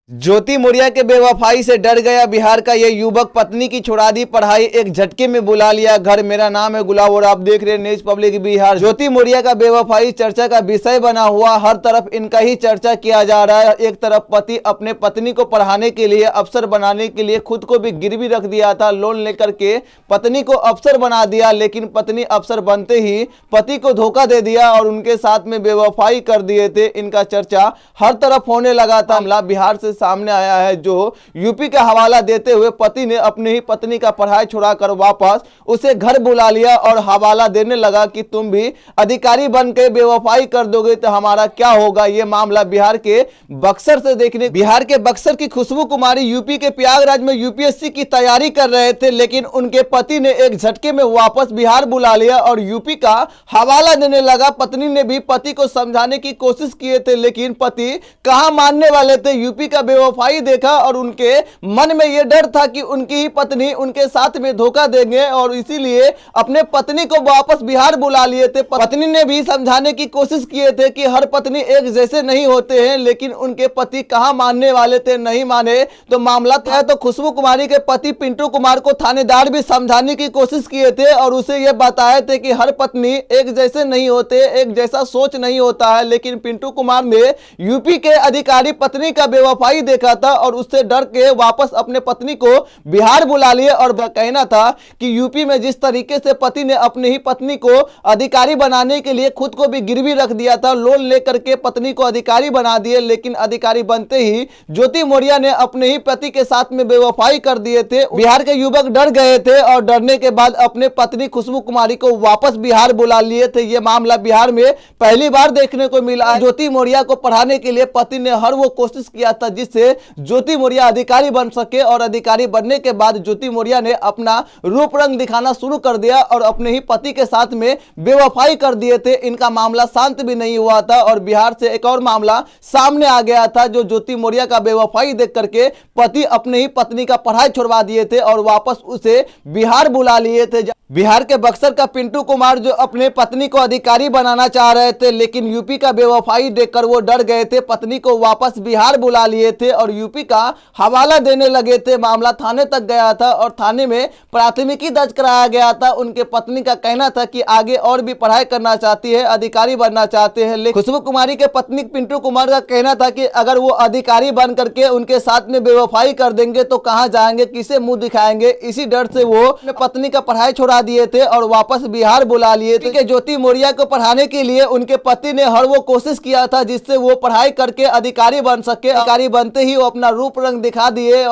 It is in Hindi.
ज्योति मौर्य के बेवफाई से डर गया बिहार का ये युवक, पत्नी की छुड़ा दी पढ़ाई, एक झटके में बुला लिया घर। मेरा नाम है गुलाब और आप देख रहे हैं न्यूज पब्लिक बिहार। ज्योति मौर्य का बेवफाई चर्चा का विषय बना हुआ, हर तरफ इनका ही चर्चा किया जा रहा है। एक तरफ पति अपने पत्नी को पढ़ाने के लिए, अफसर बनाने के लिए खुद को भी गिरवी रख दिया था, लोन लेकर के पत्नी को अफसर बना दिया, लेकिन पत्नी अफसर बनते ही पति को धोखा दे दिया और उनके साथ में बेवफाई कर दिए थे। इनका चर्चा हर तरफ होने लगा था। मामला बिहार से सामने आया है, जो यूपी का हवाला देते हुए पति ने अपनी ही पत्नी का पढ़ाई छुड़ाकर वापस उसे घर बुला लिया और हवाला देने लगा कि तुम भी अधिकारी बन के बेवफाई कर दोगे तो हमारा क्या होगा। यह मामला बिहार के बक्सर से देखने, बिहार के बक्सर की खुशबू कुमारी यूपी के प्रयागराज में यूपीएससी की तैयारी कर रहे थे, लेकिन उनके पति ने एक झटके में वापस बिहार बुला लिया और यूपी का हवाला देने लगा। पत्नी ने भी पति को समझाने की कोशिश किए थे, लेकिन पति कहां मानने वाले थे। यूपी का बेवफाई देखा और उनके मन में यह डर था कि उनकी ही पत्नी उनके साथ में धोखा देंगे और इसीलिए अपने पत्नी को वापस बिहार बुला लिए थे। पत्नी ने भी समझाने की कोशिश किए थे कि हर पत्नी एक जैसे नहीं होते हैं, लेकिन उनके पति कहां मानने वाले थे, नहीं माने तो मामला था। तो खुशबू कुमारी के पति पिंटू कुमार को थानेदार भी समझाने की कोशिश किए थे और उसे यह बताए थे कि हर पत्नी एक जैसे नहीं होते, एक जैसा सोच नहीं होता है। लेकिन पिंटू कुमार ने यूपी के अधिकारी पत्नी का बेवफाई देखा था और उससे डर के वापस अपने पत्नी को बिहार बुला लिए और कहना था कि यूपी में जिस तरीके से पति ने अपनी ही पत्नी को अधिकारी बनाने के लिए खुद को भी गिरवी रख दिया था, लोन लेकर के पत्नी को अधिकारी बना दिए, लेकिन अधिकारी बनते ही ज्योति मौर्य ने अपने ही पति के साथ में बेवफाई कर दिए थे। बिहार के युवक डर गए थे और डरने के बाद अपने पत्नी खुशबू कुमारी को वापस बिहार बुला लिए थे। यह मामला बिहार में पहली बार देखने को मिला। ज्योति मौर्य को पढ़ाने के लिए पति ने हर वो कोशिश किया था जिससे ज्योति मौर्य अधिकारी बन सके और अधिकारी बनने के बाद ज्योति मौर्य ने अपना रूप रंग दिखाना शुरू कर दिया और अपने ही पति के साथ में बेवफाई कर दिए थे। इनका मामला शांत भी नहीं हुआ था और बिहार से एक और मामला सामने आ गया था, जो ज्योति मौर्य का बेवफाई देख करके पति अपने ही पत्नी का पढ़ाई छुड़वा दिए थे और वापस उसे बिहार बुला लिए थे। बिहार के बक्सर का पिंटू कुमार जो अपने पत्नी को अधिकारी बनाना चाह रहे थे, लेकिन यूपी का बेवफाई देखकर वो डर गए थे, पत्नी को वापस बिहार बुला लिए थे और यूपी का हवाला देने लगे थे। मामला थाने तक गया था और थाने में प्राथमिकी दर्ज कराया गया था। उनके पत्नी का कहना था कि आगे और भी पढ़ाई करना चाहती है, अधिकारी बनना चाहते हैं। लेकिन खुशबू कुमारी के पत्नी पिंटू कुमार का कहना था कि अगर वो अधिकारी बन करके उनके साथ में बेवफाई कर देंगे तो कहां जाएंगे, किसे मुंह दिखाएंगे। इसी डर से वो अपने पत्नी का पढ़ाई छुड़ा दिए थे और वापस बिहार बुला लिए थे। ज्योति मौर्य को पढ़ाने के लिए उनके पति ने हर वो कोशिश किया था जिससे वो पढ़ाई करके अधिकारी बन सके। अधिकारी बनते ही वो अपना रूप रंग दिखा दिए।